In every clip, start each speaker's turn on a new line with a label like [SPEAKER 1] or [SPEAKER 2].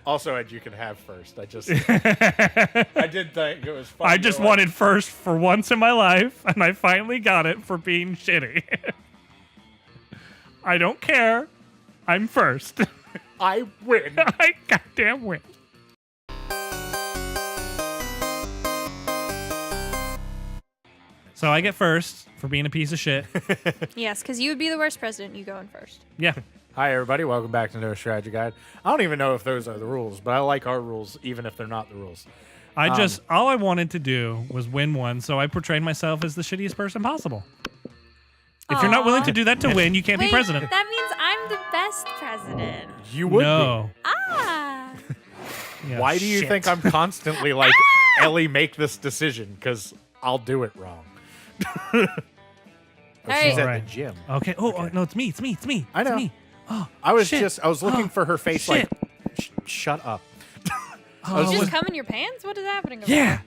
[SPEAKER 1] Also, Ed, you can have first. I did think it was fun.
[SPEAKER 2] I just wanted first for once in my life, and I finally got it for being shitty. I don't care. I'm first.
[SPEAKER 1] I win.
[SPEAKER 2] I goddamn win. So I get first for being a piece of shit.
[SPEAKER 3] Yes, because you would be the worst president. You go in first.
[SPEAKER 2] Yeah.
[SPEAKER 1] Hi, everybody. Welcome back to No Strategy Guide. I don't even know if those are the rules, but I like our rules, even if they're not the rules.
[SPEAKER 2] All I wanted to do was win one, so I portrayed myself as the shittiest person possible. If you're not willing to do that to win, you can't be president.
[SPEAKER 3] That means I'm the best president.
[SPEAKER 1] You would
[SPEAKER 2] No.
[SPEAKER 3] Ah.
[SPEAKER 2] Yeah,
[SPEAKER 1] Why do you
[SPEAKER 2] shit.
[SPEAKER 1] think I'm constantly like, Ellie, make this decision? Because I'll do it wrong.
[SPEAKER 3] All
[SPEAKER 1] She's
[SPEAKER 3] right.
[SPEAKER 1] at
[SPEAKER 2] Right.
[SPEAKER 1] the gym.
[SPEAKER 2] Okay. Oh, no, it's me. It's me. It's me.
[SPEAKER 1] I know.
[SPEAKER 2] It's me. Oh,
[SPEAKER 1] I was
[SPEAKER 2] shit.
[SPEAKER 1] looking for her face
[SPEAKER 2] shit.
[SPEAKER 1] like, shut up.
[SPEAKER 3] Did you just come in your pants? What is happening? Over
[SPEAKER 2] Yeah.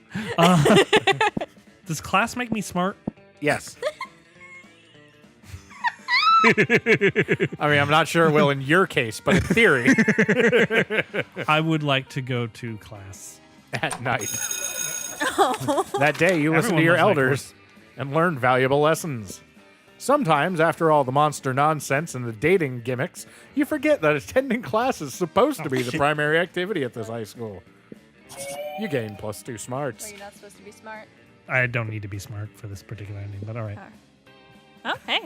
[SPEAKER 2] Does class make me smart?
[SPEAKER 1] Yes. I mean, I'm not sure it will in your case, but in theory,
[SPEAKER 2] I would like to go to class.
[SPEAKER 1] at night. That day, you listen to
[SPEAKER 2] Everyone
[SPEAKER 1] your
[SPEAKER 2] loves my
[SPEAKER 1] elders and learn valuable lessons. Sometimes, after all the monster nonsense and the dating gimmicks, you forget that attending class is supposed to be the primary activity at this high school. You gain +2 smarts.
[SPEAKER 3] Are you not supposed to be smart?
[SPEAKER 2] I don't need to be smart for this particular ending, but all right.
[SPEAKER 3] Oh, hey.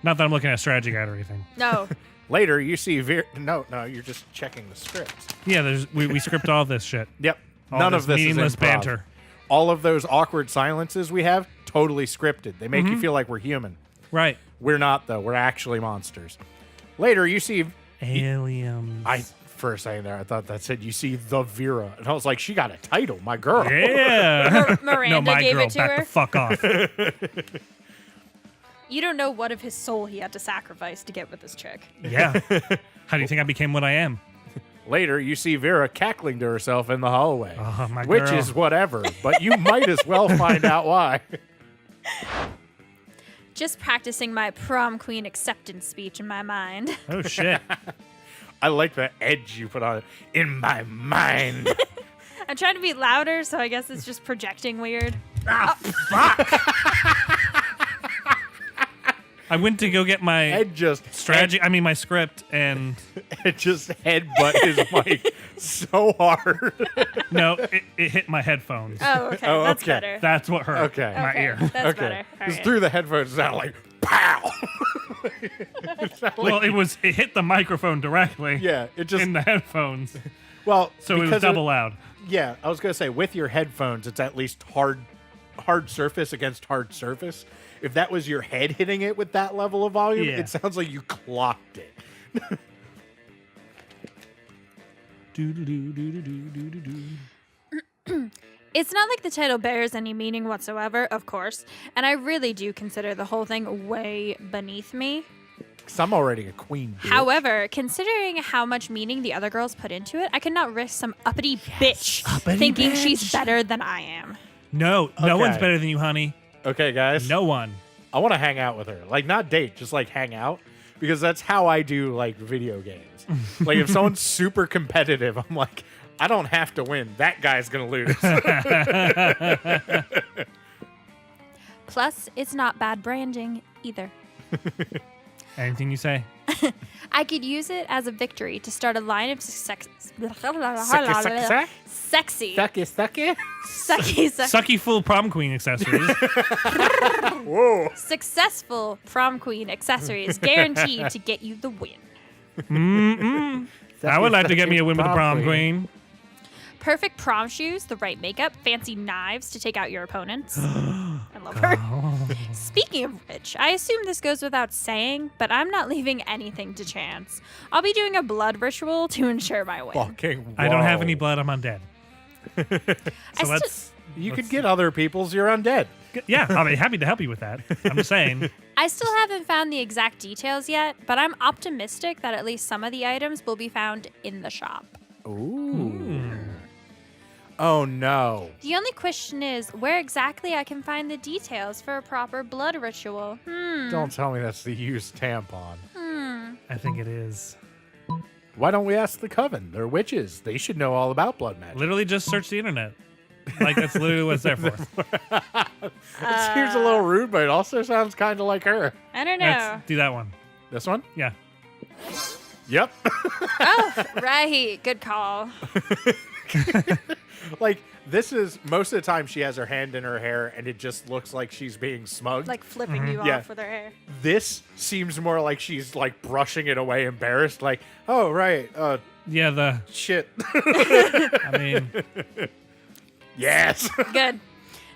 [SPEAKER 2] Not that I'm looking at a strategy guide or anything.
[SPEAKER 3] No.
[SPEAKER 1] Later, you see No, you're just checking the script.
[SPEAKER 2] Yeah, we script all this shit.
[SPEAKER 1] Yep.
[SPEAKER 2] All
[SPEAKER 1] None of this
[SPEAKER 2] meaningless
[SPEAKER 1] is improv.
[SPEAKER 2] banter.
[SPEAKER 1] All of those awkward silences we have, totally scripted. They make you feel like we're human.
[SPEAKER 2] Right.
[SPEAKER 1] We're not, though. We're actually monsters. Later, you see...
[SPEAKER 2] Aliens.
[SPEAKER 1] For a second there, I thought that said you see the Vera. And I was like, she got a title, my girl.
[SPEAKER 2] Yeah.
[SPEAKER 3] Miranda
[SPEAKER 2] no, my
[SPEAKER 3] gave
[SPEAKER 2] girl,
[SPEAKER 3] it to
[SPEAKER 2] back
[SPEAKER 3] her.
[SPEAKER 2] the fuck off.
[SPEAKER 3] You don't know what of his soul he had to sacrifice to get with this chick.
[SPEAKER 2] Yeah. How do you think I became what I am?
[SPEAKER 1] Later, you see Vera cackling to herself in the hallway.
[SPEAKER 2] Oh, my
[SPEAKER 1] which
[SPEAKER 2] girl.
[SPEAKER 1] is whatever, but you might as well find out why.
[SPEAKER 3] Just practicing my prom queen acceptance speech in my mind.
[SPEAKER 2] Oh, shit.
[SPEAKER 1] I like the edge you put on it. In my mind.
[SPEAKER 3] I'm trying to be louder, so I guess it's just projecting weird.
[SPEAKER 2] I went to go get my
[SPEAKER 1] Ed just
[SPEAKER 2] my script, and
[SPEAKER 1] Ed just headbutt his mic so hard.
[SPEAKER 2] no, it hit my headphones.
[SPEAKER 3] Oh, okay.
[SPEAKER 1] Oh,
[SPEAKER 3] That's
[SPEAKER 1] okay.
[SPEAKER 3] better.
[SPEAKER 1] That's
[SPEAKER 2] hurt.
[SPEAKER 1] Okay.
[SPEAKER 2] My
[SPEAKER 3] Okay,
[SPEAKER 2] ear.
[SPEAKER 3] That's better. All
[SPEAKER 1] Because
[SPEAKER 3] right.
[SPEAKER 1] through the headphones, it sounded like pow. It sounded
[SPEAKER 2] Well,
[SPEAKER 1] like-
[SPEAKER 2] it hit the microphone directly.
[SPEAKER 1] Yeah, it just
[SPEAKER 2] in the headphones,
[SPEAKER 1] well,
[SPEAKER 2] so it was
[SPEAKER 1] because
[SPEAKER 2] double loud.
[SPEAKER 1] Yeah, I was gonna say with your headphones, it's at least hard surface against hard surface. If that was your head hitting it with that level of volume,
[SPEAKER 2] Yeah.
[SPEAKER 1] it sounds like you clocked it.
[SPEAKER 3] It's not like the title bears any meaning whatsoever, of course, and I really do consider the whole thing way beneath me.
[SPEAKER 1] Because I'm already a queen. Bitch.
[SPEAKER 3] However, considering how much meaning the other girls put into it, I could not risk some uppity bitch
[SPEAKER 2] uppity
[SPEAKER 3] thinking
[SPEAKER 2] bitch.
[SPEAKER 3] she's better than I am.
[SPEAKER 2] No
[SPEAKER 1] Okay.
[SPEAKER 2] one's better than you, honey.
[SPEAKER 1] Okay, guys.
[SPEAKER 2] No one.
[SPEAKER 1] I want to hang out with her. Like, not date, just like hang out. Because that's how I do like video games. Like, if someone's super competitive, I'm like, I don't have to win. That guy's gonna lose.
[SPEAKER 3] Plus, it's not bad branding either.
[SPEAKER 2] Anything you say.
[SPEAKER 3] I could use it as a victory to start a line of sexy.
[SPEAKER 1] Sucky.
[SPEAKER 3] Sucky, sucky.
[SPEAKER 2] Sucky full prom queen accessories.
[SPEAKER 1] Whoa.
[SPEAKER 3] Successful prom queen accessories guaranteed to get you the win.
[SPEAKER 2] I would like to get me a win with the prom queen.
[SPEAKER 3] Perfect prom shoes, the right makeup, fancy knives to take out your opponents. I love her. Speaking of which, I assume this goes without saying, but I'm not leaving anything to chance. I'll be doing a blood ritual to ensure my win.
[SPEAKER 1] Fucking
[SPEAKER 2] I don't have
[SPEAKER 1] whoa.
[SPEAKER 2] any blood. I'm undead. So let's.
[SPEAKER 1] You could
[SPEAKER 2] let's-
[SPEAKER 1] get other people's. You're undead.
[SPEAKER 2] Yeah, I'll be happy to help you with that. I'm just saying.
[SPEAKER 3] I still haven't found the exact details yet, but I'm optimistic that at least some of the items will be found in the shop.
[SPEAKER 1] Ooh. Oh no.
[SPEAKER 3] The only question is where exactly I can find the details for a proper blood ritual.
[SPEAKER 1] Don't tell me that's the used tampon.
[SPEAKER 2] I think it is.
[SPEAKER 1] Why don't we ask the coven? They're witches. They should know all about blood magic.
[SPEAKER 2] Literally just search the internet. Like, that's literally what it's there for.
[SPEAKER 1] It seems a little rude, but it also sounds kind of like her.
[SPEAKER 3] I don't know.
[SPEAKER 2] Let's do that one.
[SPEAKER 1] This one?
[SPEAKER 2] Yeah.
[SPEAKER 1] Yep.
[SPEAKER 3] Oh, right. Good call.
[SPEAKER 1] Like, this is most of the time she has her hand in her hair and it just looks like she's being smug.
[SPEAKER 3] Like flipping you
[SPEAKER 1] Yeah.
[SPEAKER 3] off with her hair.
[SPEAKER 1] This seems more like she's like brushing it away, embarrassed. Like, oh, right.
[SPEAKER 2] Yeah,
[SPEAKER 1] Shit.
[SPEAKER 2] I mean,
[SPEAKER 1] Yes.
[SPEAKER 3] Good.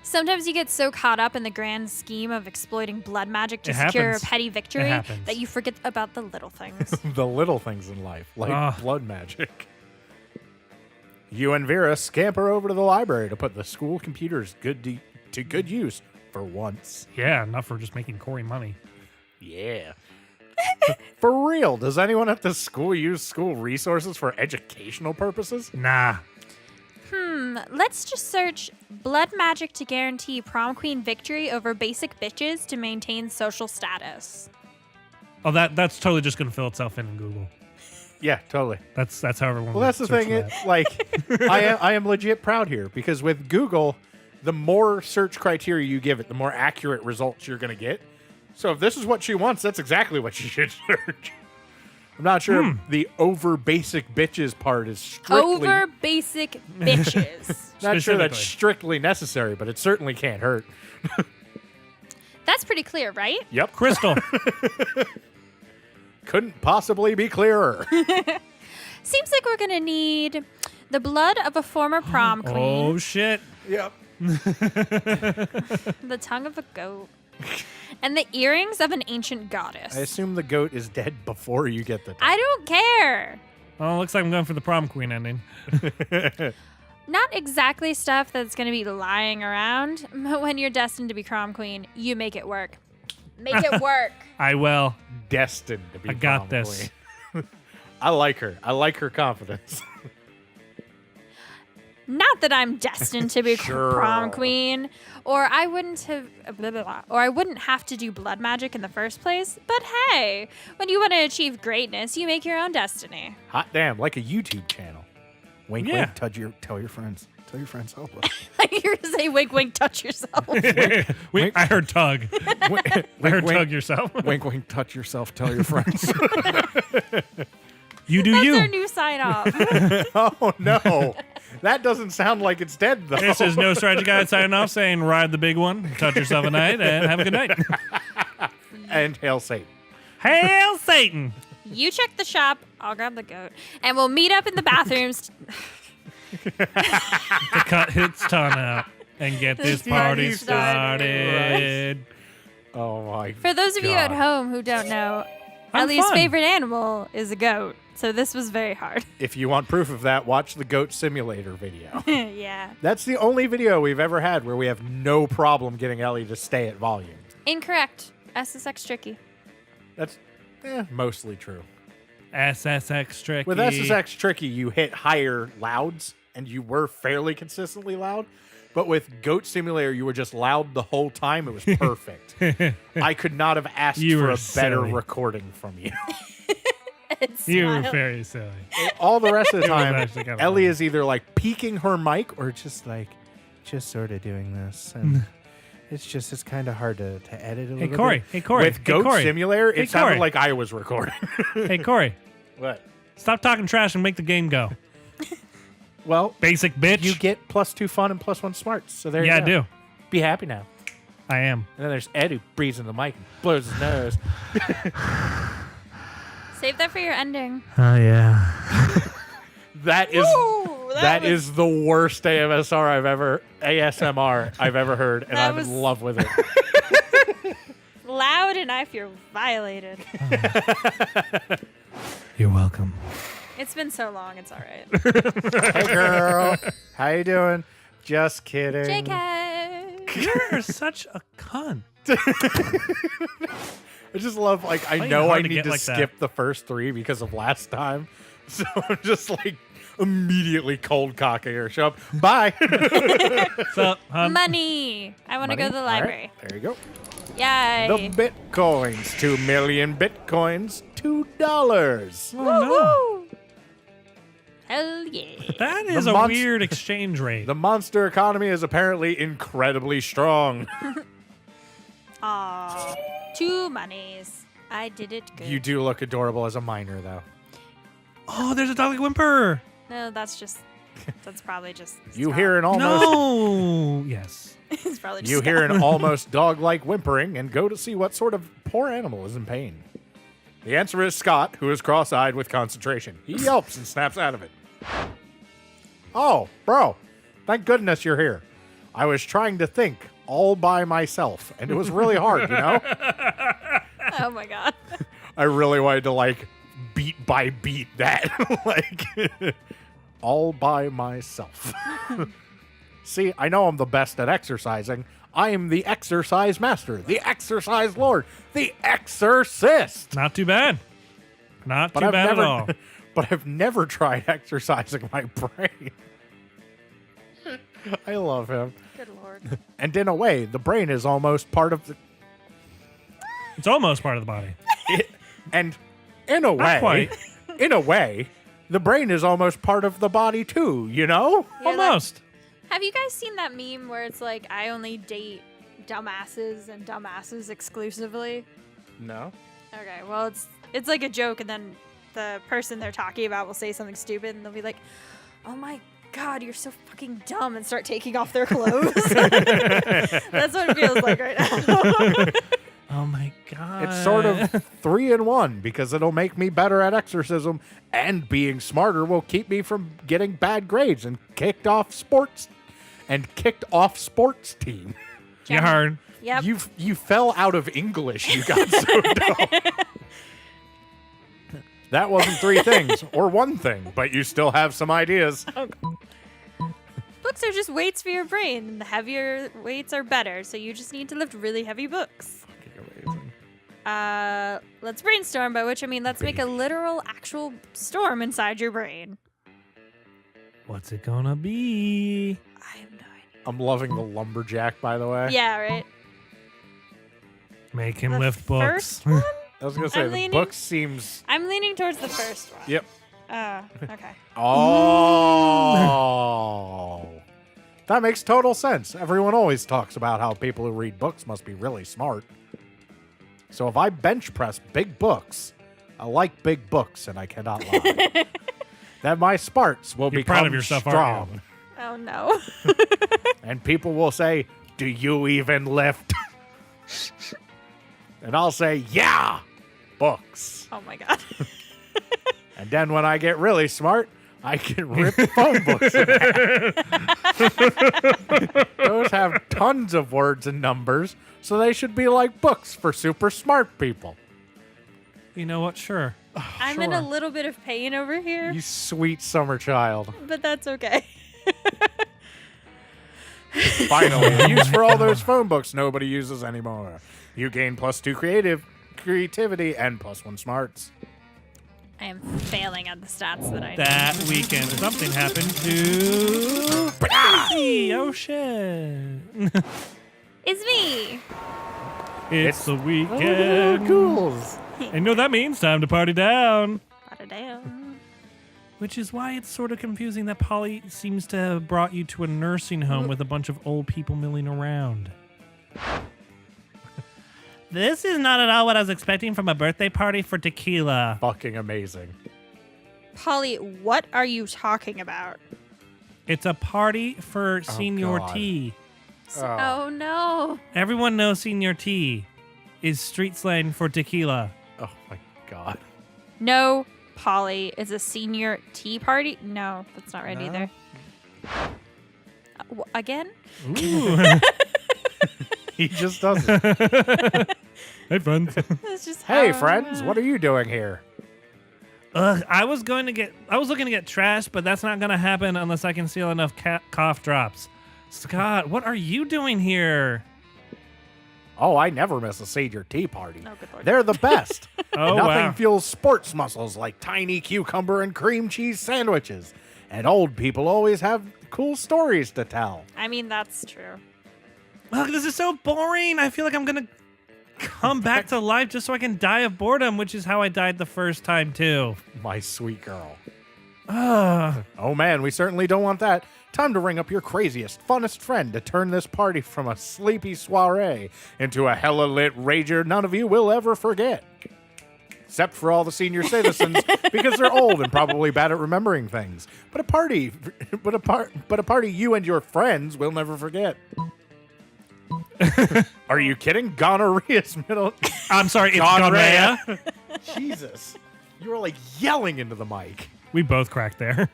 [SPEAKER 3] Sometimes you get so caught up in the grand scheme of exploiting blood magic to
[SPEAKER 2] It
[SPEAKER 3] secure a
[SPEAKER 2] happens.
[SPEAKER 3] petty victory
[SPEAKER 2] It happens.
[SPEAKER 3] that you forget about the little things.
[SPEAKER 1] The little things in life, like
[SPEAKER 2] Ugh.
[SPEAKER 1] blood magic. You and Vera scamper over to the library to put the school computers to good use for once.
[SPEAKER 2] yeah, not for just making Corey money.
[SPEAKER 1] Yeah. For real, does anyone at the school use school resources for educational purposes?
[SPEAKER 2] Nah.
[SPEAKER 3] Let's just search blood magic to guarantee prom queen victory over basic bitches to maintain social status.
[SPEAKER 2] Oh, that's totally just going to fill itself in Google.
[SPEAKER 1] Yeah, totally.
[SPEAKER 2] That's how everyone.
[SPEAKER 1] Well, that's the thing. I am legit proud here because with Google, the more search criteria you give it, the more accurate results you're going to get. So if this is what she wants, that's exactly what she should search. I'm not sure if the over basic bitches part is strictly
[SPEAKER 3] Over basic bitches.
[SPEAKER 1] not sure that's
[SPEAKER 2] Specifically.
[SPEAKER 1] strictly necessary, but it certainly can't hurt.
[SPEAKER 3] That's pretty clear, right?
[SPEAKER 1] Yep.
[SPEAKER 2] Crystal.
[SPEAKER 1] Couldn't possibly be clearer.
[SPEAKER 3] Seems like we're gonna need the blood of a former prom queen,
[SPEAKER 2] Oh shit.
[SPEAKER 1] Yep.
[SPEAKER 3] the tongue of a goat, and the earrings of an ancient goddess.
[SPEAKER 1] I assume the goat is dead before you get the
[SPEAKER 3] I don't care.
[SPEAKER 2] Oh, looks like I'm going for the prom queen ending.
[SPEAKER 3] Not exactly stuff that's going to be lying around, but when you're destined to be prom queen, you make it work. Make it work.
[SPEAKER 2] I will.
[SPEAKER 1] destined to be
[SPEAKER 2] I got
[SPEAKER 1] prom
[SPEAKER 2] this.
[SPEAKER 1] queen. I like her. I like her confidence.
[SPEAKER 3] Not that I'm destined to be
[SPEAKER 1] Sure.
[SPEAKER 3] prom queen, or I wouldn't have, blah, blah, blah, or I wouldn't have to do blood magic in the first place. But hey, when you want to achieve greatness, you make your own destiny.
[SPEAKER 1] Hot damn, like a YouTube channel. Wink,
[SPEAKER 2] Yeah.
[SPEAKER 1] wink, tell your friends. Tell your friends, help us.
[SPEAKER 3] You're gonna say wink, wink, touch yourself.
[SPEAKER 2] Wait, I heard tug.
[SPEAKER 1] wink,
[SPEAKER 2] I heard
[SPEAKER 1] wink,
[SPEAKER 2] tug yourself.
[SPEAKER 1] wink, wink, touch yourself, tell your friends.
[SPEAKER 2] You do
[SPEAKER 3] That's
[SPEAKER 2] you.
[SPEAKER 3] our new sign off.
[SPEAKER 1] Oh, no. That doesn't sound like it's dead, though.
[SPEAKER 2] This is No Strategy Guide signing off saying ride the big one, touch yourself a night, and have a good night.
[SPEAKER 1] And hail Satan.
[SPEAKER 2] Hail Satan!
[SPEAKER 3] You check the shop, I'll grab the goat, and we'll meet up in the bathrooms.
[SPEAKER 2] To cut his tongue out and get this party started.
[SPEAKER 1] Oh, my
[SPEAKER 3] For those of you at
[SPEAKER 1] God.
[SPEAKER 3] home who don't know,
[SPEAKER 2] I'm
[SPEAKER 3] Ellie's
[SPEAKER 2] fun.
[SPEAKER 3] favorite animal is a goat. So this was very hard.
[SPEAKER 1] If you want proof of that, watch the Goat Simulator video.
[SPEAKER 3] Yeah.
[SPEAKER 1] That's the only video we've ever had where we have no problem getting Ellie to stay at volume.
[SPEAKER 3] Incorrect. SSX tricky.
[SPEAKER 1] That's mostly true.
[SPEAKER 2] SSX tricky.
[SPEAKER 1] With SSX Tricky, you hit higher louds, and you were fairly consistently loud. But with Goat Simulator, you were just loud the whole time. It was perfect. I could not have asked
[SPEAKER 2] You
[SPEAKER 1] for
[SPEAKER 2] were
[SPEAKER 1] a better
[SPEAKER 2] silly.
[SPEAKER 1] recording from you.
[SPEAKER 2] You were
[SPEAKER 3] Smile.
[SPEAKER 2] very silly.
[SPEAKER 1] All the rest of the
[SPEAKER 2] It was
[SPEAKER 1] time,
[SPEAKER 2] actually kinda
[SPEAKER 1] Ellie
[SPEAKER 2] funny.
[SPEAKER 1] is either like peeking her mic or just sort of doing this. And it's kind of hard to edit a
[SPEAKER 2] Hey,
[SPEAKER 1] little
[SPEAKER 2] Corey.
[SPEAKER 1] bit.
[SPEAKER 2] Hey, Corey.
[SPEAKER 1] With
[SPEAKER 2] Hey,
[SPEAKER 1] Goat
[SPEAKER 2] Corey.
[SPEAKER 1] Simulator, it
[SPEAKER 2] Hey,
[SPEAKER 1] sounded
[SPEAKER 2] Corey.
[SPEAKER 1] like I was recording.
[SPEAKER 2] Hey, Corey,
[SPEAKER 1] What?
[SPEAKER 2] stop talking trash and make the game go.
[SPEAKER 1] Well,
[SPEAKER 2] Basic bitch.
[SPEAKER 1] you get +2 fun and +1 smarts. So there
[SPEAKER 2] yeah,
[SPEAKER 1] you
[SPEAKER 2] I
[SPEAKER 1] go.
[SPEAKER 2] do.
[SPEAKER 1] Be happy now.
[SPEAKER 2] I am.
[SPEAKER 1] And then there's Ed who breathes in the mic and blows his nose.
[SPEAKER 3] Save that for your ending.
[SPEAKER 2] Oh, yeah.
[SPEAKER 1] That is
[SPEAKER 3] Ooh,
[SPEAKER 1] that
[SPEAKER 3] was
[SPEAKER 1] is the worst ASMR I've ever heard, and
[SPEAKER 3] That
[SPEAKER 1] I'm
[SPEAKER 3] was-
[SPEAKER 1] in love with it.
[SPEAKER 3] loud and I feel violated.
[SPEAKER 2] You're welcome.
[SPEAKER 3] It's been so long, it's all right.
[SPEAKER 1] Hey girl, how you doing? Just kidding.
[SPEAKER 3] JK.
[SPEAKER 2] You're such a cunt.
[SPEAKER 1] I just love I
[SPEAKER 2] Find it
[SPEAKER 1] know
[SPEAKER 2] hard
[SPEAKER 1] I
[SPEAKER 2] to
[SPEAKER 1] need
[SPEAKER 2] get
[SPEAKER 1] to
[SPEAKER 2] like that.
[SPEAKER 1] skip the first 3 because of last time, so I'm just immediately cold cocking her. Show up. Bye.
[SPEAKER 2] What's up, hun?
[SPEAKER 3] Money. I want to go to the
[SPEAKER 1] All right,
[SPEAKER 3] library.
[SPEAKER 1] there you go.
[SPEAKER 3] Yay.
[SPEAKER 1] The bitcoins, 2 million bitcoins, $2.
[SPEAKER 2] Oh, no.
[SPEAKER 3] Woo-hoo. Hell yeah.
[SPEAKER 2] That is
[SPEAKER 1] The
[SPEAKER 2] a weird exchange rate.
[SPEAKER 1] The monster economy is apparently incredibly strong.
[SPEAKER 3] Aw. 2 monies. I did it good.
[SPEAKER 1] You do look adorable as a minor, though.
[SPEAKER 2] Oh, there's a doggy whimper.
[SPEAKER 3] No, that's probably just.
[SPEAKER 1] You
[SPEAKER 3] Scott.
[SPEAKER 1] hear an almost
[SPEAKER 2] No. Yes.
[SPEAKER 3] It's probably just
[SPEAKER 1] you hear
[SPEAKER 3] Scott.
[SPEAKER 1] an almost dog-like whimpering and go to see what sort of poor animal is in pain. The answer is Scott, who is cross-eyed with concentration. He yelps and snaps out of it. Oh, bro, thank goodness you're here. I was trying to think all by myself, and it was really hard, you know?
[SPEAKER 3] Oh my god.
[SPEAKER 1] I really wanted to, like, beat by beat that. Like, all by myself. See, I know I'm the best at exercising. I am the exercise master, the exercise lord, the exorcist.
[SPEAKER 2] Not too bad. Not
[SPEAKER 1] But
[SPEAKER 2] too
[SPEAKER 1] I've
[SPEAKER 2] bad
[SPEAKER 1] never,
[SPEAKER 2] at all.
[SPEAKER 1] But I've never tried exercising my brain. I love him.
[SPEAKER 3] Good lord.
[SPEAKER 1] And in a way, the brain is almost part of the...
[SPEAKER 2] It's almost part of the body.
[SPEAKER 1] And in a
[SPEAKER 2] Not
[SPEAKER 1] way,
[SPEAKER 2] quite.
[SPEAKER 1] in a way, the brain is almost part of the body too, you know?
[SPEAKER 3] Yeah,
[SPEAKER 2] Almost.
[SPEAKER 3] Have you guys seen that meme where it's like, I only date dumbasses and dumbasses exclusively?
[SPEAKER 1] No.
[SPEAKER 3] Okay, well, it's like a joke, and then the person they're talking about will say something stupid, and they'll be like, oh my god, you're so fucking dumb, and start taking off their clothes. That's what it feels like right now.
[SPEAKER 2] Oh my god.
[SPEAKER 1] It's sort of 3-in-1 because it'll make me better at exorcism, and being smarter will keep me from getting bad grades and kicked off sports team.
[SPEAKER 2] You heard.
[SPEAKER 3] Yep.
[SPEAKER 1] You fell out of English. You got so dumb. That wasn't 3 things or 1 thing, but you still have some ideas.
[SPEAKER 3] Books are just weights for your brain, and the heavier weights are better, so you just need to lift really heavy books.
[SPEAKER 1] Amazing.
[SPEAKER 3] Let's brainstorm, by which I mean let's make a literal, actual storm inside your brain.
[SPEAKER 2] What's it gonna be?
[SPEAKER 3] I have no idea.
[SPEAKER 1] I'm loving the lumberjack, by the way.
[SPEAKER 3] Yeah, right?
[SPEAKER 2] Make him
[SPEAKER 3] The
[SPEAKER 2] lift books.
[SPEAKER 3] first one?
[SPEAKER 1] I was gonna say
[SPEAKER 3] I'm
[SPEAKER 1] the
[SPEAKER 3] leaning-
[SPEAKER 1] book seems.
[SPEAKER 3] I'm leaning towards the first one.
[SPEAKER 1] Yep.
[SPEAKER 3] Okay.
[SPEAKER 1] Oh. That makes total sense. Everyone always talks about how people who read books must be really smart. So if I bench press big books, I like big books, and I cannot lie. That my sparts will
[SPEAKER 2] You're
[SPEAKER 1] become
[SPEAKER 2] proud of yourself, aren't
[SPEAKER 1] strong.
[SPEAKER 3] Oh no.
[SPEAKER 1] And people will say, do you even lift? And I'll say, yeah, books.
[SPEAKER 3] Oh my god.
[SPEAKER 1] And then when I get really smart, I can rip phone books in half. Those have tons of words and numbers, so they should be like books for super smart people.
[SPEAKER 2] You know what? Sure.
[SPEAKER 3] I'm in a
[SPEAKER 2] Sure.
[SPEAKER 3] little bit of pain over here,
[SPEAKER 1] You sweet summer child.
[SPEAKER 3] but that's okay.
[SPEAKER 1] Finally, a use for all those phone books nobody uses anymore. You gain +2 creativity and +1 smarts.
[SPEAKER 3] I am failing at the stats that I need.
[SPEAKER 2] That weekend, something happened to. Daisy. Oh shit!
[SPEAKER 3] It's me.
[SPEAKER 2] It's the
[SPEAKER 1] Oh,
[SPEAKER 2] weekend.
[SPEAKER 1] ghouls.
[SPEAKER 2] And you know what that means? Time to party down.
[SPEAKER 3] Put it down.
[SPEAKER 2] Which is why it's sort of confusing that Polly seems to have brought you to a nursing home with a bunch of old people milling around. This is not at all what I was expecting from a birthday party for tequila.
[SPEAKER 1] Fucking amazing.
[SPEAKER 3] Polly, what are you talking about?
[SPEAKER 2] It's a party for Senor
[SPEAKER 1] God.
[SPEAKER 2] T.
[SPEAKER 3] Oh no.
[SPEAKER 2] Everyone knows Senor T is street slang for tequila.
[SPEAKER 1] Oh my god.
[SPEAKER 3] No, Polly, is a senior tea party? No, that's not right
[SPEAKER 1] No?
[SPEAKER 3] either. Again?
[SPEAKER 2] Ooh.
[SPEAKER 1] He just does it.
[SPEAKER 2] Hey, friends.
[SPEAKER 3] That's just
[SPEAKER 1] Hey,
[SPEAKER 3] how-
[SPEAKER 1] friends, what are you doing here?
[SPEAKER 2] I was looking to get trashed, but that's not going to happen unless I can steal enough cough drops. Scott, what are you doing here?
[SPEAKER 1] Oh, I never miss a senior tea party.
[SPEAKER 3] Oh, good lord.
[SPEAKER 1] They're the best.
[SPEAKER 2] Oh,
[SPEAKER 1] Nothing
[SPEAKER 2] wow.
[SPEAKER 1] fuels sports muscles like tiny cucumber and cream cheese sandwiches. And old people always have cool stories to tell.
[SPEAKER 3] I mean, that's true.
[SPEAKER 2] Look, this is so boring. I feel like I'm going to come back to life just so I can die of boredom, which is how I died the first time, too.
[SPEAKER 1] My sweet girl. Oh man, we certainly don't want that. Time to ring up your craziest, funnest friend to turn this party from a sleepy soiree into a hella lit rager none of you will ever forget. Except for all the senior citizens, because they're old and probably bad at remembering things. But a party you and your friends will never forget. Are you kidding? Gonorrhea's middle.
[SPEAKER 2] I'm sorry, it's gonorrhea.
[SPEAKER 1] Jesus, you were like yelling into the mic.
[SPEAKER 2] We both cracked there.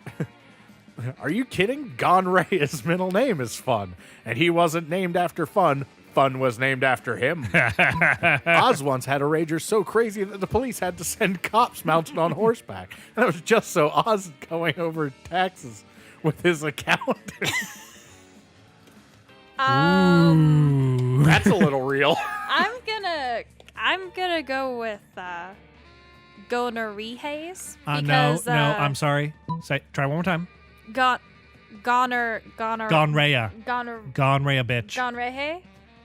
[SPEAKER 1] Are you kidding? Gonorrhea's middle name is Fun, and he wasn't named after fun. Fun was named after him. Oz once had a rager so crazy that the police had to send cops mounted on horseback. And that was just so Oz going over taxes with his accountant. That's a little real.
[SPEAKER 3] I'm gonna go with gonorrheas because
[SPEAKER 2] no, I'm sorry. Try one more time. Gonrhea.
[SPEAKER 3] Gonorrhea.
[SPEAKER 2] Gonrhea, bitch.
[SPEAKER 3] Gonrehe?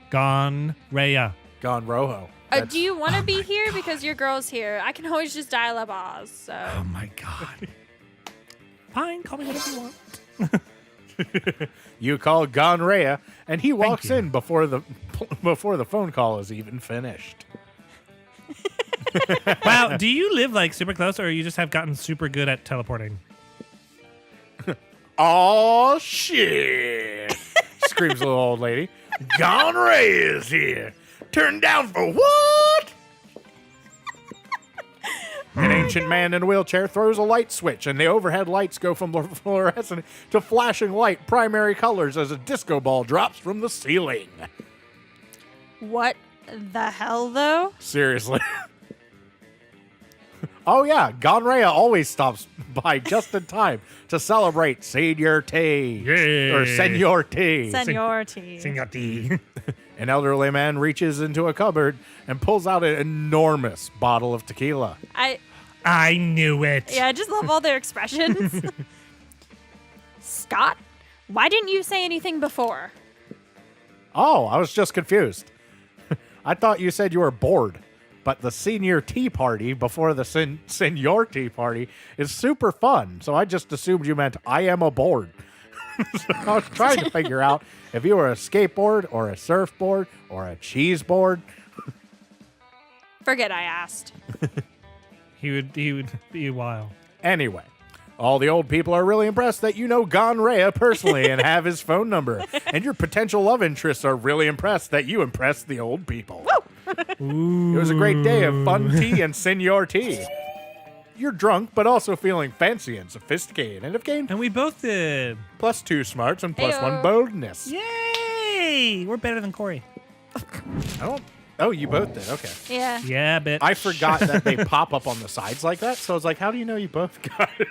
[SPEAKER 2] Gonrhea.
[SPEAKER 1] Gone Rojo.
[SPEAKER 3] Do you want to be here because your girl's here? I can always just dial up Oz. So.
[SPEAKER 2] Oh my god. Fine, call me whatever you want.
[SPEAKER 1] You call Gonrhea, and he walks
[SPEAKER 2] you.
[SPEAKER 1] in before the phone call is even finished.
[SPEAKER 2] Wow, do you live like super close, or you just have gotten super good at teleporting?
[SPEAKER 1] Oh shit! Screams the little old lady. Gonrhea is here. Turned down for what? An ancient man in a wheelchair throws a light switch, and the overhead lights go from fluorescent to flashing light primary colors as a disco ball drops from the ceiling.
[SPEAKER 3] What the hell, though?
[SPEAKER 1] Seriously. Oh yeah, Gonrhea always stops by just in time to celebrate Senor T.
[SPEAKER 2] Yay.
[SPEAKER 1] Or Senor T.
[SPEAKER 3] Seniority.
[SPEAKER 2] Seniority.
[SPEAKER 1] An elderly man reaches into a cupboard and pulls out an enormous bottle of tequila.
[SPEAKER 2] I knew it.
[SPEAKER 3] I just love all their expressions. Scott, why didn't you say anything before?
[SPEAKER 1] Oh, I was just confused. I thought you said you were bored. But the senior tea party before the senior tea party is super fun. So I just assumed you meant I am aboard. So I was trying to figure out if you were a skateboard or a surfboard or a cheese board.
[SPEAKER 3] Forget I asked.
[SPEAKER 2] He would be wild.
[SPEAKER 1] Anyway, all the old people are really impressed that you know Gonrhea personally and have his phone number. And your potential love interests are really impressed that you impressed the old people.
[SPEAKER 2] Ooh.
[SPEAKER 1] It was a great day of fun tea and senior tea. You're drunk, but also feeling fancy and sophisticated, and have gained
[SPEAKER 2] And we both did.
[SPEAKER 1] +2 smarts and +1
[SPEAKER 3] Ayo.
[SPEAKER 1] boldness.
[SPEAKER 2] Yay! We're better than Corey.
[SPEAKER 1] Oh, you both did. Okay.
[SPEAKER 3] Yeah.
[SPEAKER 2] Yeah, bitch.
[SPEAKER 1] I forgot that they pop up on the sides like that, so I was like, how do you know you both got it?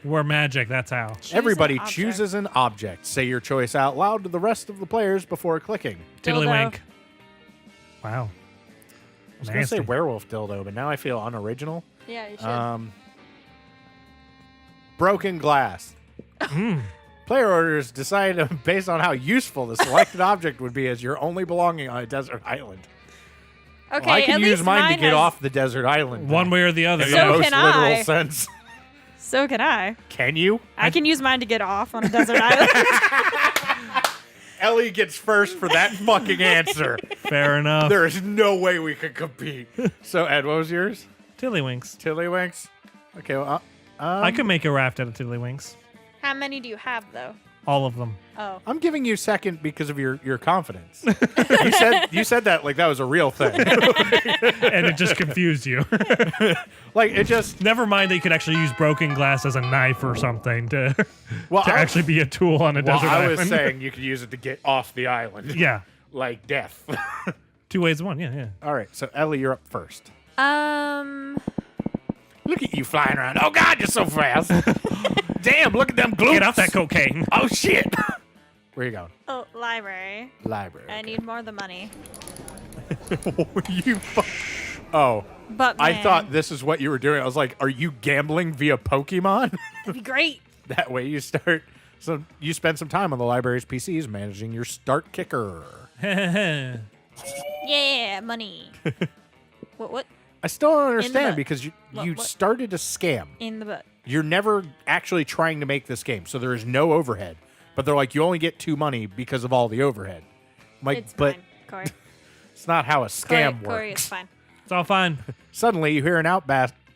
[SPEAKER 2] We're magic, that's how.
[SPEAKER 1] Everybody
[SPEAKER 3] an object.
[SPEAKER 1] chooses an object. Say your choice out loud to the rest of the players before clicking.
[SPEAKER 2] Tiddlywink. Wow.
[SPEAKER 1] I was going to say werewolf dildo, but now I feel unoriginal.
[SPEAKER 3] Yeah, you should.
[SPEAKER 1] Broken glass. Player orders decide based on how useful the selected object would be as your only belonging on a desert island.
[SPEAKER 3] Okay,
[SPEAKER 1] Well, I can
[SPEAKER 3] at
[SPEAKER 1] use
[SPEAKER 3] least
[SPEAKER 1] mine to get
[SPEAKER 3] has-
[SPEAKER 1] off the desert island.
[SPEAKER 2] One way or the other.
[SPEAKER 1] in
[SPEAKER 3] So
[SPEAKER 1] the most
[SPEAKER 3] can I.
[SPEAKER 1] literal sense.
[SPEAKER 3] So can I.
[SPEAKER 1] Can you?
[SPEAKER 3] I can use mine to get off on a desert island.
[SPEAKER 1] Ellie gets first for that fucking answer.
[SPEAKER 2] Fair enough.
[SPEAKER 1] There is no way we could compete. So, Ed, what was yours?
[SPEAKER 2] Tiddlywinks.
[SPEAKER 1] Tiddlywinks? Okay, well,
[SPEAKER 2] I could make a raft out of Tiddlywinks.
[SPEAKER 3] How many do you have, though?
[SPEAKER 2] All of them.
[SPEAKER 3] Oh.
[SPEAKER 1] I'm giving you second because of your confidence. you said that like that was a real thing.
[SPEAKER 2] And it just confused you.
[SPEAKER 1] Like it just
[SPEAKER 2] Never mind that you could actually use broken glass as a knife or something to
[SPEAKER 1] I-
[SPEAKER 2] actually be a tool on a
[SPEAKER 1] well,
[SPEAKER 2] desert
[SPEAKER 1] I
[SPEAKER 2] island.
[SPEAKER 1] was saying you could use it to get off the island.
[SPEAKER 2] Yeah.
[SPEAKER 1] Like death.
[SPEAKER 2] 2 ways to one. Yeah, yeah.
[SPEAKER 1] All right, so Ellie, you're up first.
[SPEAKER 3] Look
[SPEAKER 1] at you flying around. Oh God, you're so fast. Damn, look at them glutes.
[SPEAKER 2] Get off that cocaine.
[SPEAKER 1] Oh shit. Where you going?
[SPEAKER 3] Oh, library.
[SPEAKER 1] Library.
[SPEAKER 3] I need more of the money.
[SPEAKER 1] Oh.
[SPEAKER 3] But
[SPEAKER 1] I
[SPEAKER 3] man,
[SPEAKER 1] thought this is what you were doing. I was like, are you gambling via Pokemon?
[SPEAKER 3] that'd be great.
[SPEAKER 1] That way you start. So you spend some time on the library's PCs managing your start kicker.
[SPEAKER 3] Yeah, money. What?
[SPEAKER 1] I still don't understand
[SPEAKER 3] butt.
[SPEAKER 1] because you
[SPEAKER 3] What?
[SPEAKER 1] started a scam.
[SPEAKER 3] In the butt.
[SPEAKER 1] you're never actually trying to make this game, so there is no overhead. But they're like, you only get 2 money because of all the overhead. I'm like,
[SPEAKER 3] It's
[SPEAKER 1] but
[SPEAKER 3] fine, Corey.
[SPEAKER 1] it's not how a scam
[SPEAKER 3] Corey,
[SPEAKER 1] works.
[SPEAKER 3] it's fine.
[SPEAKER 2] It's all fine.
[SPEAKER 1] Suddenly, you hear an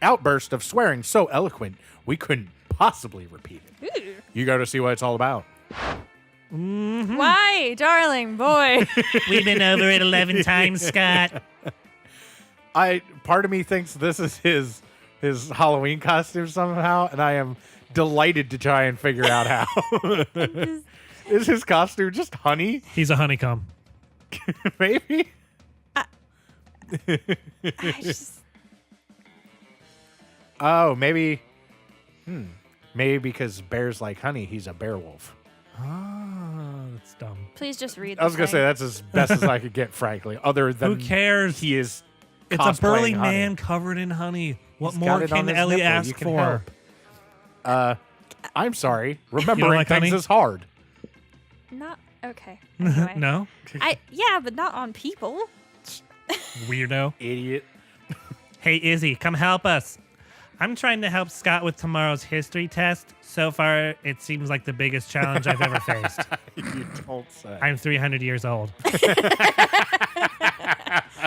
[SPEAKER 1] outburst of swearing so eloquent, we couldn't possibly repeat it.
[SPEAKER 3] Ooh.
[SPEAKER 1] You go to see what it's all about.
[SPEAKER 3] Why, darling boy?
[SPEAKER 2] We've been over it 11 times, Scott.
[SPEAKER 1] Part of me thinks this is his Halloween costume somehow, and I am delighted to try and figure out how. Is his costume just honey?
[SPEAKER 2] He's a honeycomb.
[SPEAKER 1] Maybe?
[SPEAKER 3] I just,
[SPEAKER 1] Oh, maybe. Maybe because bears like honey, he's a bear wolf.
[SPEAKER 2] Oh, that's dumb.
[SPEAKER 3] please just read.
[SPEAKER 1] I was
[SPEAKER 3] the
[SPEAKER 1] going to say
[SPEAKER 3] thing.
[SPEAKER 1] that's as best as I could get, frankly. Other than
[SPEAKER 2] Who cares?
[SPEAKER 1] he is
[SPEAKER 2] It's a burly
[SPEAKER 1] cosplaying honey.
[SPEAKER 2] man covered in honey. What
[SPEAKER 1] He's
[SPEAKER 2] more
[SPEAKER 1] got it on
[SPEAKER 2] can
[SPEAKER 1] his
[SPEAKER 2] Ellie
[SPEAKER 1] nipple. You
[SPEAKER 2] ask
[SPEAKER 1] can
[SPEAKER 2] for?
[SPEAKER 1] help. I'm sorry. Remembering
[SPEAKER 2] like
[SPEAKER 1] things
[SPEAKER 2] honey?
[SPEAKER 1] is hard.
[SPEAKER 3] Not okay. Anyway.
[SPEAKER 2] No?
[SPEAKER 3] Yeah, but not on people.
[SPEAKER 2] Weirdo.
[SPEAKER 1] Idiot.
[SPEAKER 2] Hey, Izzy, come help us. I'm trying to help Scott with tomorrow's history test. So far, it seems like the biggest challenge I've ever faced.
[SPEAKER 1] You don't say.
[SPEAKER 2] I'm 300 years old.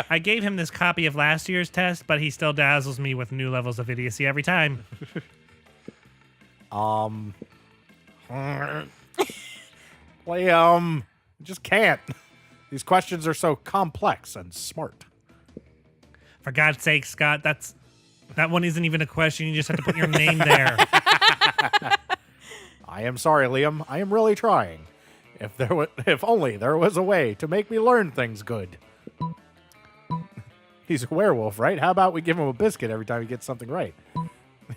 [SPEAKER 2] I gave him this copy of last year's test, but he still dazzles me with new levels of idiocy every time.
[SPEAKER 1] Just can't. These questions are so complex and smart.
[SPEAKER 2] For God's sake, Scott, that one isn't even a question. You just have to put your name there.
[SPEAKER 1] I am sorry, Liam. I am really trying. If only there was a way to make me learn things good. He's a werewolf, right? How about we give him a biscuit every time he gets something right?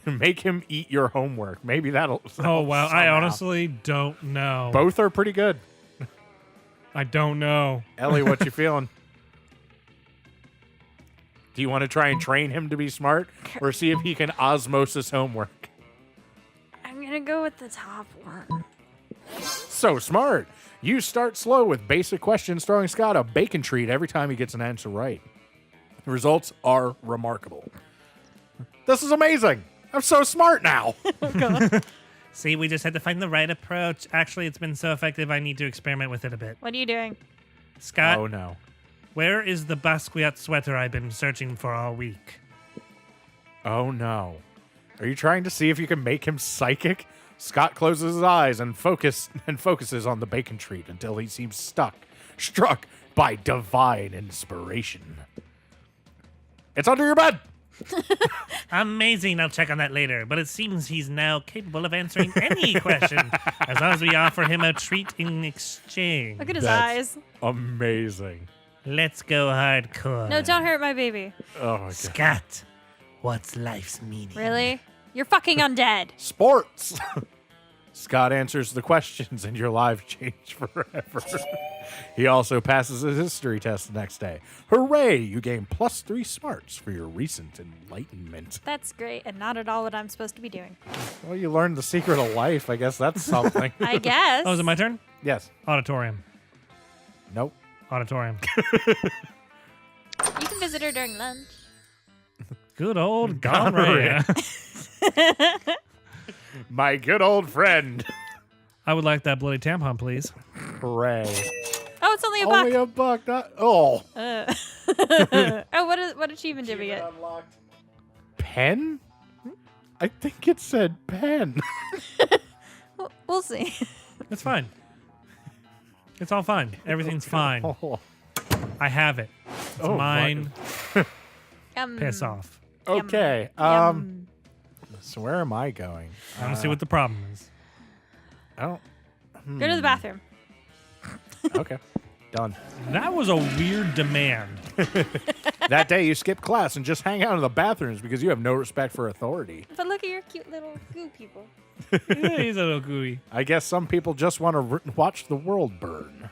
[SPEAKER 1] Make him eat your homework. Maybe that'll
[SPEAKER 2] Oh, wow. I
[SPEAKER 1] somehow.
[SPEAKER 2] honestly don't know.
[SPEAKER 1] Both are pretty good.
[SPEAKER 2] I don't know.
[SPEAKER 1] Ellie, what you feeling? Do you want to try and train him to be smart or see if he can osmosis homework?
[SPEAKER 3] I'm gonna go with the top one.
[SPEAKER 1] So smart. You start slow with basic questions, throwing Scott a bacon treat every time he gets an answer right. The results are remarkable. This is amazing. I'm so smart now.
[SPEAKER 2] See, we just had to find the right approach. Actually, it's been so effective, I need to experiment with it a bit.
[SPEAKER 3] What are you doing?
[SPEAKER 2] Scott,
[SPEAKER 1] Oh, no.
[SPEAKER 2] where is the Basquiat sweater I've been searching for all week?
[SPEAKER 1] Oh, no. Are you trying to see if you can make him psychic? Scott closes his eyes and focuses on the bacon treat until he seems struck by divine inspiration. It's under your bed.
[SPEAKER 2] Amazing. I'll check on that later. But it seems he's now capable of answering any question as long as we offer him a treat in exchange.
[SPEAKER 3] Look at his
[SPEAKER 1] That's
[SPEAKER 3] eyes.
[SPEAKER 1] amazing.
[SPEAKER 2] Let's go hardcore.
[SPEAKER 3] No, don't hurt my baby.
[SPEAKER 1] Oh, my God.
[SPEAKER 2] Scott, what's life's meaning?
[SPEAKER 3] Really? You're fucking undead.
[SPEAKER 1] Sports. Scott answers the questions and your life changed forever. He also passes his history test the next day. Hooray! You gain +3 smarts for your recent enlightenment.
[SPEAKER 3] That's great, and not at all what I'm supposed to be doing.
[SPEAKER 1] Well, you learned the secret of life. I guess that's something.
[SPEAKER 3] I guess.
[SPEAKER 2] Oh, is it my turn?
[SPEAKER 1] Yes.
[SPEAKER 2] Auditorium.
[SPEAKER 1] Nope.
[SPEAKER 2] Auditorium.
[SPEAKER 3] You can visit her during lunch.
[SPEAKER 2] Good old gonorrhea.
[SPEAKER 1] My good old friend.
[SPEAKER 2] I would like that bloody tampon, please.
[SPEAKER 1] Hooray.
[SPEAKER 3] Oh, it's only a
[SPEAKER 1] Only
[SPEAKER 3] buck.
[SPEAKER 1] a buck. Not, oh.
[SPEAKER 3] Oh, what achievement did we get?
[SPEAKER 1] Pen? I think it said pen.
[SPEAKER 3] We'll see.
[SPEAKER 2] It's fine. It's all fine. Everything's fine.
[SPEAKER 1] Oh.
[SPEAKER 2] I have it. It's
[SPEAKER 1] Oh,
[SPEAKER 2] mine.
[SPEAKER 3] Yum.
[SPEAKER 2] Piss off.
[SPEAKER 1] Okay.
[SPEAKER 3] Yum.
[SPEAKER 1] So where am I going?
[SPEAKER 2] I don't see what the problem is.
[SPEAKER 1] I don't.
[SPEAKER 3] Go to the bathroom.
[SPEAKER 1] Okay. Done.
[SPEAKER 2] That was a weird demand.
[SPEAKER 1] That day you skip class and just hang out in the bathrooms because you have no respect for authority.
[SPEAKER 3] But look at your cute little goo people.
[SPEAKER 2] Yeah, he's a little gooey.
[SPEAKER 1] I guess some people just want to watch the world burn